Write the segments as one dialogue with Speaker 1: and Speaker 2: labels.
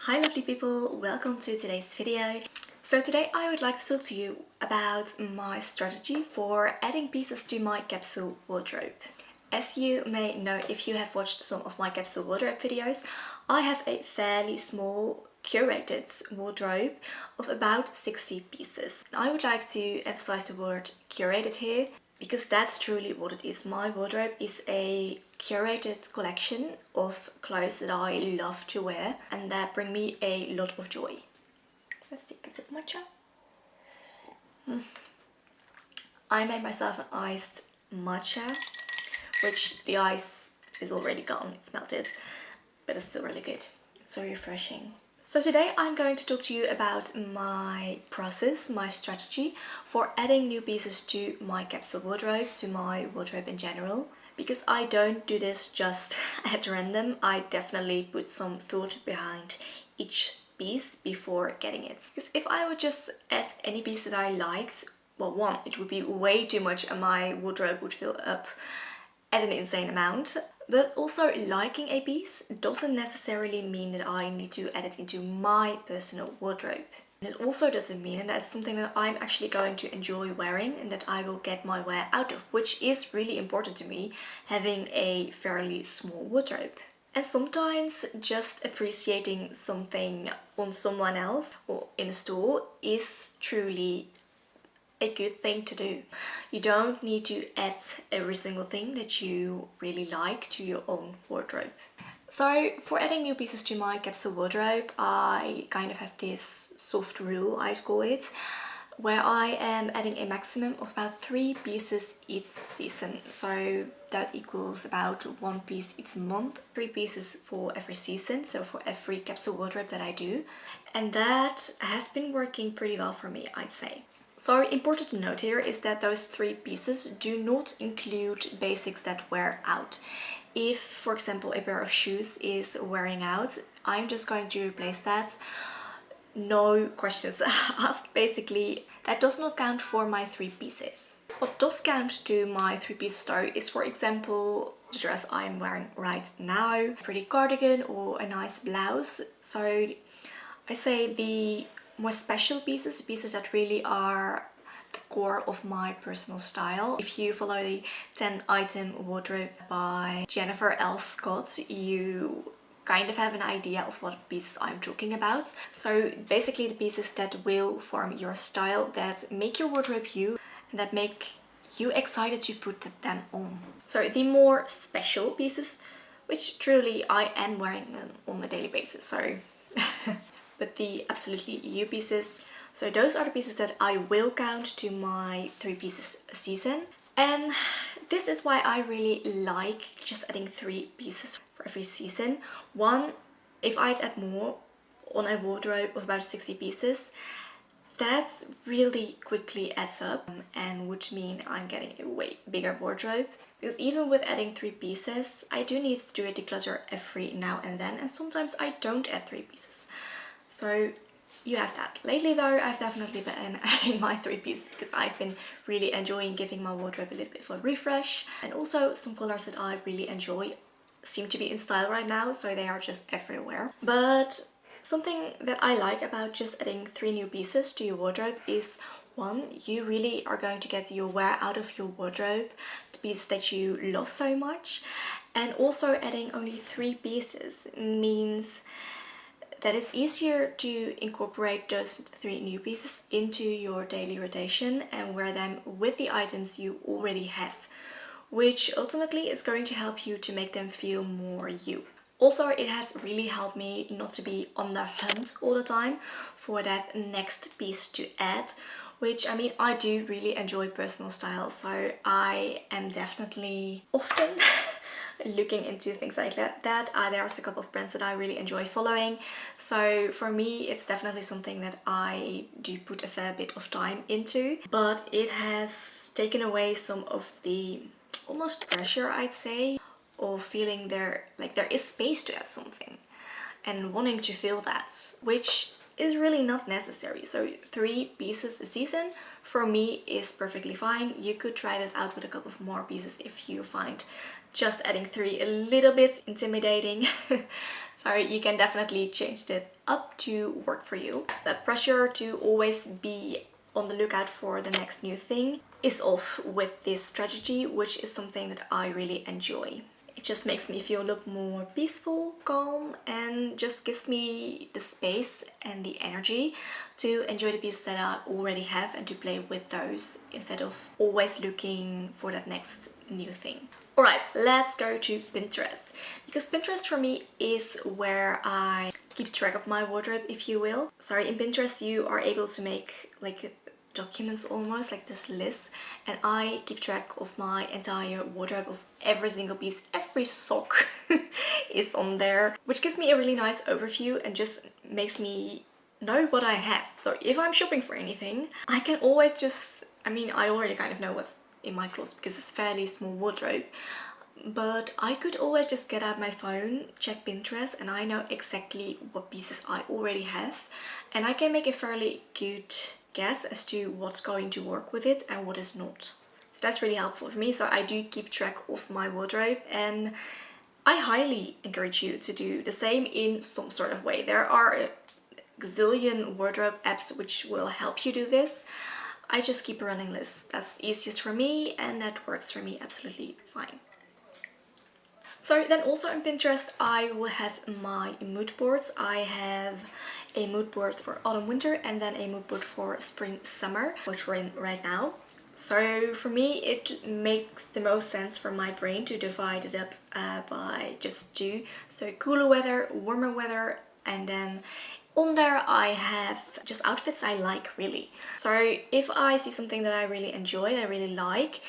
Speaker 1: Hi lovely people, welcome to today's video. So today I would like to talk to you about my strategy for adding pieces to my capsule wardrobe. As you may know if you have watched some of my capsule wardrobe videos, I have a fairly small curated wardrobe of about 60 pieces. I would like to emphasize the word curated here because that's truly what it is. My wardrobe is a curated collection of clothes that I love to wear and that bring me a lot of joy. Let's take a sip of matcha. I made myself an iced matcha, which the ice is already gone, it's melted, but it's still really good. It's so refreshing. So today I'm going to talk to you about my process, my strategy for adding new pieces to my capsule wardrobe, to my wardrobe in general. Because I don't do this just at random, I definitely put some thought behind each piece before getting it. Because if I would just add any piece that I liked, well, one, it would be way too much and my wardrobe would fill up at an insane amount. But also liking a piece doesn't necessarily mean that I need to add it into my personal wardrobe. And it also doesn't mean that it's something that I'm actually going to enjoy wearing and that I will get my wear out of, which is really important to me, having a fairly small wardrobe. And sometimes just appreciating something on someone else or in a store is truly a good thing to do. You don't need to add every single thing that you really like to your own wardrobe. So for adding new pieces to my capsule wardrobe, I kind of have this soft rule, I'd call it, where I am adding a maximum of about 3 pieces each season. So that equals about 1 piece each month, 3 pieces for every season, so for every capsule wardrobe that I do. And that has been working pretty well for me, I'd say. So important to note here is that those 3 pieces do not include basics that wear out. If, for example, a pair of shoes is wearing out, I'm just going to replace that. No questions asked, basically. That does not count for my 3 pieces. What does count to my 3 pieces though is, for example, the dress I'm wearing right now, a pretty cardigan or a nice blouse. So I say the more special pieces, the pieces that really are the core of my personal style. If you follow the 10-item wardrobe by Jennifer L. Scott, you kind of have an idea of what pieces I'm talking about. So basically the pieces that will form your style, that make your wardrobe you, and that make you excited to put them on. So the more special pieces, which truly I am wearing them on a daily basis, so but the absolutely you pieces, so those are the pieces that I will count to my 3 pieces a season. And this is why I really like just adding 3 pieces for every season. One, if I'd add more on a wardrobe of about 60 pieces, that really quickly adds up and would mean I'm getting a way bigger wardrobe. Because even with adding 3 pieces, I do need to do a declutter every now and then, and sometimes I don't add 3 pieces. So you have that. Lately though, I've definitely been adding my 3 pieces because I've been really enjoying giving my wardrobe a little bit of a refresh. And also some colors that I really enjoy seem to be in style right now, so they are just everywhere. But something that I like about just adding 3 new pieces to your wardrobe is, one, you really are going to get your wear out of your wardrobe, the pieces that you love so much. And also adding only 3 pieces means that it's easier to incorporate those 3 new pieces into your daily rotation and wear them with the items you already have, which ultimately is going to help you to make them feel more you. Also, it has really helped me not to be on the hunt all the time for that next piece to add, which, I mean, I do really enjoy personal style, so I am definitely often looking into things like that. There's a couple of brands that I really enjoy following, so for me it's definitely something that I do put a fair bit of time into, but it has taken away some of the almost pressure, I'd say, of feeling there is space to add something and wanting to feel that, which is really not necessary. So 3 pieces a season for me is perfectly fine. You could try this out with a couple of more pieces if you find just adding 3 a little bit intimidating. So you can definitely change up to work for you. That pressure to always be on the lookout for the next new thing is off with this strategy, which is something that I really enjoy. It just makes me feel a lot more peaceful, calm, and just gives me the space and the energy to enjoy the pieces that I already have and to play with those instead of always looking for that next new thing. Alright, let's go to Pinterest, because Pinterest for me is where I keep track of my wardrobe, if you will. Sorry, in Pinterest you are able to make like documents almost, like this list, and I keep track of my entire wardrobe of every single piece. Every sock is on there, which gives me a really nice overview and just makes me know what I have. So if I'm shopping for anything, I can always just, I mean, I already kind of know what's in my closet because it's a fairly small wardrobe, but I could always just get out my phone, check Pinterest, and I know exactly what pieces I already have, and I can make a fairly good guess as to what's going to work with it and what is not. So that's really helpful for me. So I do keep track of my wardrobe, and I highly encourage you to do the same in some sort of way. There are a gazillion wardrobe apps which will help you do this. I just keep a running list. That's easiest for me, and that works for me absolutely fine. So then also on Pinterest I will have my mood boards. I have a mood board for autumn winter and then a mood board for spring summer, which we're in right now. So for me it makes the most sense for my brain to divide it up by just two. So cooler weather, warmer weather, and then on there I have just outfits I like really. So if I see something that I really enjoy, that I really like,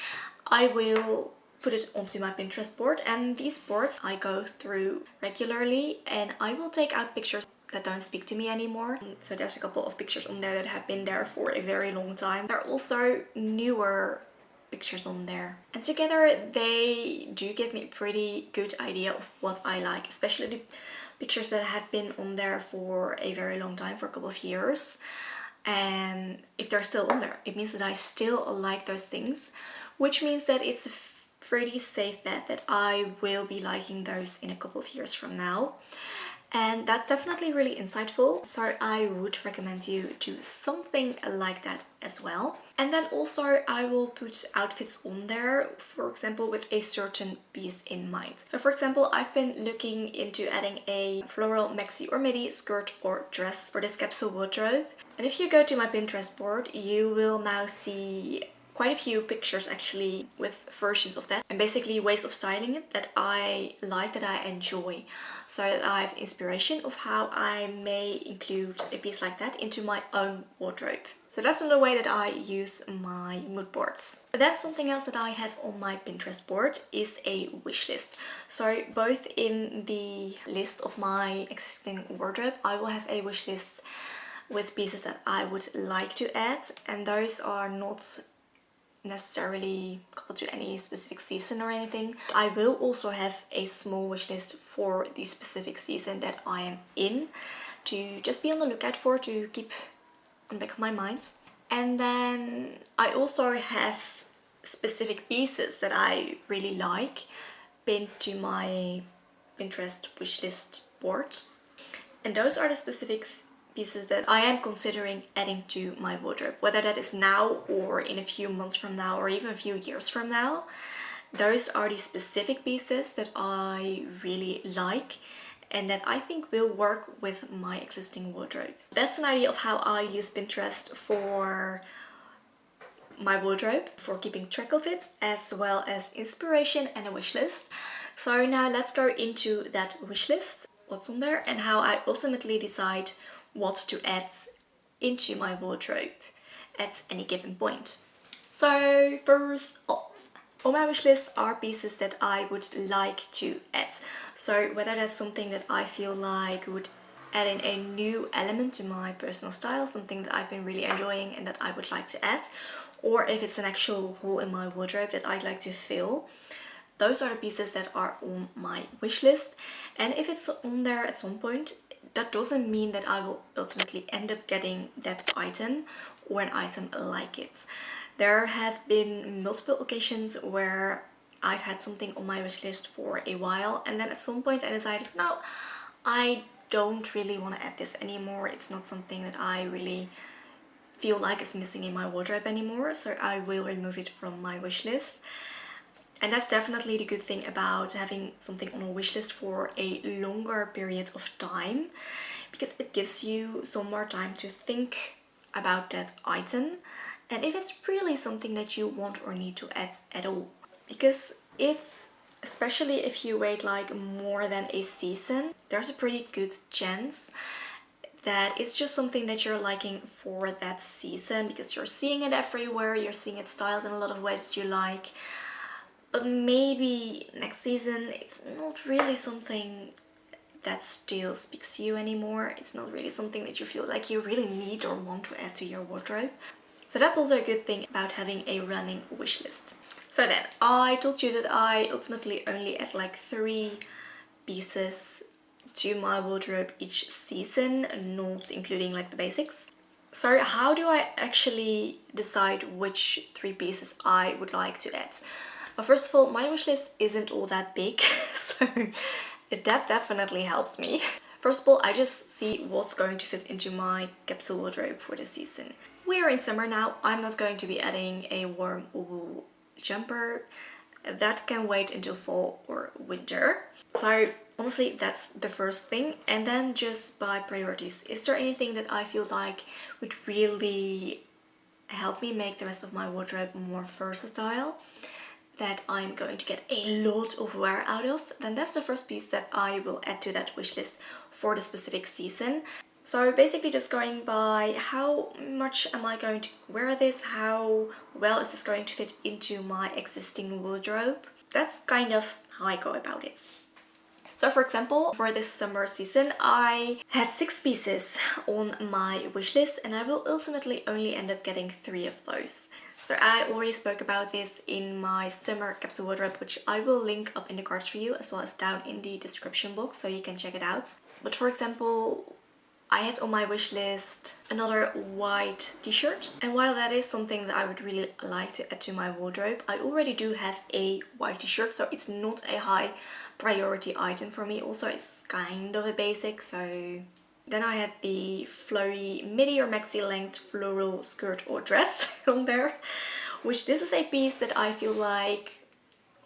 Speaker 1: I will put it onto my Pinterest board, and these boards I go through regularly, and I will take out pictures that don't speak to me anymore. So there's a couple of pictures on there that have been there for a very long time. There are also newer pictures on there, and together they do give me a pretty good idea of what I like, especially the pictures that have been on there for a very long time, for a couple of years. And if they're still on there, it means that I still like those things, which means that it's a pretty safe bet that I will be liking those in a couple of years from now. And that's definitely really insightful, so I would recommend you do something like that as well. And then also I will put outfits on there, for example with a certain piece in mind. So for example, I've been looking into adding a floral maxi or midi skirt or dress for this capsule wardrobe. And if you go to my Pinterest board, you will now see quite a few pictures actually with versions of that, and basically ways of styling it that I like, that I enjoy, so that I have inspiration of how I may include a piece like that into my own wardrobe. So that's another way that I use my mood boards. But then something else that I have on my Pinterest board is a wish list. So both in the list of my existing wardrobe, I will have a wish list with pieces that I would like to add, and those are not necessarily coupled to any specific season or anything. I will also have a small wish list for the specific season that I am in, to just be on the lookout for, to keep on the back of my mind. And then I also have specific pieces that I really like pinned to my Pinterest wishlist board, and those are the specific pieces that I am considering adding to my wardrobe, whether that is now or in a few months from now or even a few years from now. Those are the specific pieces that I really like and that I think will work with my existing wardrobe. That's an idea of how I use Pinterest for my wardrobe, for keeping track of it, as well as inspiration and a wish list. So now let's go into that wish list, what's on there, and how I ultimately decide what to add into my wardrobe at any given point. So first off, on my wish list are pieces that I would like to add. So whether that's something that I feel like would add in a new element to my personal style, something that I've been really enjoying and that I would like to add, or if it's an actual hole in my wardrobe that I'd like to fill. Those are the pieces that are on my wish list, and if it's on there at some point, that doesn't mean that I will ultimately end up getting that item or an item like it. There have been multiple occasions where I've had something on my wish list for a while, and then at some point I decided, no, I don't really want to add this anymore. It's not something that I really feel like is missing in my wardrobe anymore, so I will remove it from my wish list. And that's definitely the good thing about having something on a wish list for a longer period of time, because it gives you some more time to think about that item and if it's really something that you want or need to add at all. Because it's, especially if you wait like more than a season, there's a pretty good chance that it's just something that you're liking for that season because you're seeing it everywhere, you're seeing it styled in a lot of ways that you like, but maybe next season it's not really something that still speaks to you anymore. It's not really something that you feel like you really need or want to add to your wardrobe. So that's also a good thing about having a running wish list. So then, I told you that I ultimately only add like 3 pieces to my wardrobe each season, not including like the basics. So how do I actually decide which 3 pieces I would like to add? Well, first of all, my wish list isn't all that big, so that definitely helps me. First of all, I just see what's going to fit into my capsule wardrobe for this season. We're in summer now. I'm not going to be adding a warm wool jumper. That can wait until fall or winter. So honestly, that's the first thing. And then just by priorities, is there anything that I feel like would really help me make the rest of my wardrobe more versatile, that I'm going to get a lot of wear out of? Then that's the first piece that I will add to that wish list for the specific season. So basically just going by how much am I going to wear this, how well is this going to fit into my existing wardrobe. That's kind of how I go about it. So for example, for this summer season, I had 6 pieces on my wish list and I will ultimately only end up getting 3 of those. So I already spoke about this in my summer capsule wardrobe, which I will link up in the cards for you as well as down in the description box so you can check it out. But for example, I had on my wish list another white t-shirt, and while that is something that I would really like to add to my wardrobe, I already do have a white t-shirt, so it's not a high priority item for me. Also, it's kind of a basic. So then I had the flowy midi or maxi length floral skirt or dress on there, which this is a piece that I feel like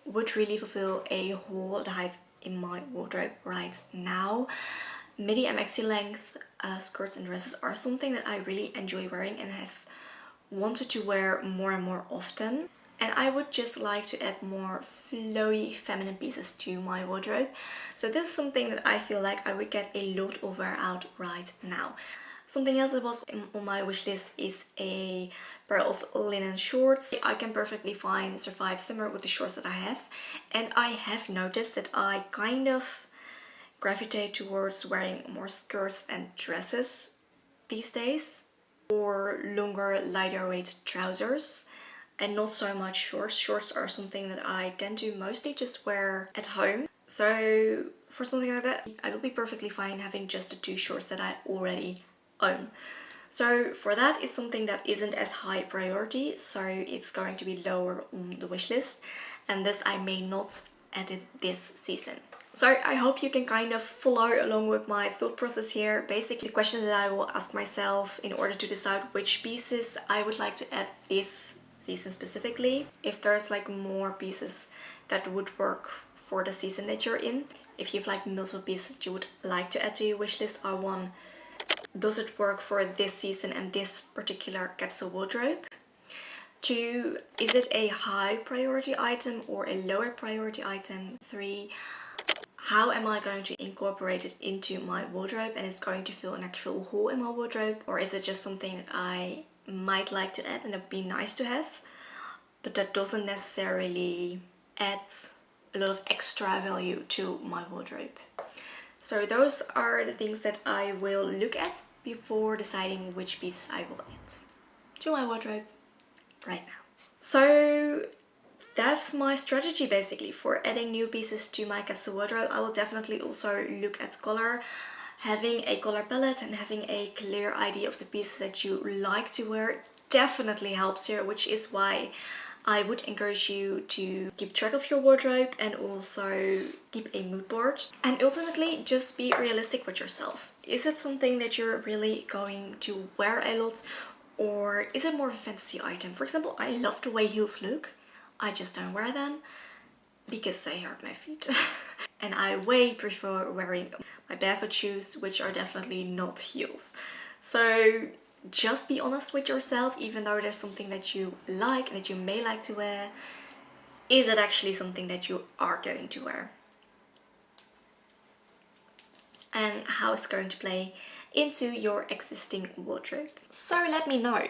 Speaker 1: would really fulfill a hole that I have in my wardrobe right now. Midi and maxi length skirts and dresses are something that I really enjoy wearing and have wanted to wear more and more often. And I would just like to add more flowy feminine pieces to my wardrobe. So this is something that I feel like I would get a lot of wear out right now. Something else that was on my wish list is a pair of linen shorts. I can perfectly fine survive summer with the shorts that I have. And I have noticed that I kind of gravitate towards wearing more skirts and dresses these days, or longer lighter weight trousers, and not so much shorts. Shorts are something that I tend to mostly just wear at home. So for something like that, I will be perfectly fine having just the 2 shorts that I already own. So for that, it's something that isn't as high priority, so it's going to be lower on the wish list, and this I may not add it this season. So I hope you can kind of follow along with my thought process here. Basically, the questions that I will ask myself in order to decide which pieces I would like to add this season specifically. If there's like more pieces that would work for the season that you're in. If you've like multiple pieces that you would like to add to your wish list, are 1, does it work for this season and this particular capsule wardrobe? 2, is it a high priority item or a lower priority item? 3, how am I going to incorporate it into my wardrobe and it's going to fill an actual hole in my wardrobe? Or is it just something that I might like to add and it'd be nice to have, but that doesn't necessarily add a lot of extra value to my wardrobe? So those are the things that I will look at before deciding which pieces I will add to my wardrobe right now. So that's my strategy basically for adding new pieces to my capsule wardrobe. I will definitely also look at color. Having a color palette and having a clear idea of the pieces that you like to wear definitely helps you, which is why I would encourage you to keep track of your wardrobe and also keep a mood board. And ultimately, just be realistic with yourself. Is it something that you're really going to wear a lot, or is it more of a fantasy item? For example, I love the way heels look. I just don't wear them because they hurt my feet. And I way prefer wearing my barefoot shoes, which are definitely not heels. So just be honest with yourself, even though there's something that you like and that you may like to wear. Is it actually something that you are going to wear? And how it's going to play into your existing wardrobe. So let me know.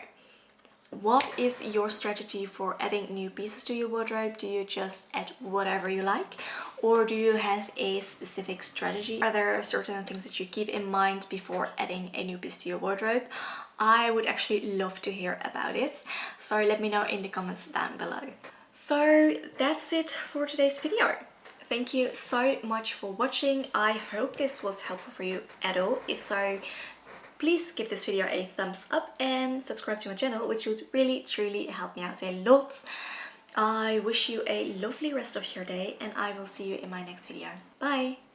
Speaker 1: What is your strategy for adding new pieces to your wardrobe? Do you just add whatever you like, or do you have a specific strategy? Are there certain things that you keep in mind before adding a new piece to your wardrobe? I would actually love to hear about it, so let me know in the comments down below. So that's it for today's video. Thank you so much for watching. I hope this was helpful for you at all. If so, please give this video a thumbs up and subscribe to my channel, which would really truly help me out a lot. I wish you a lovely rest of your day, and I will see you in my next video. Bye!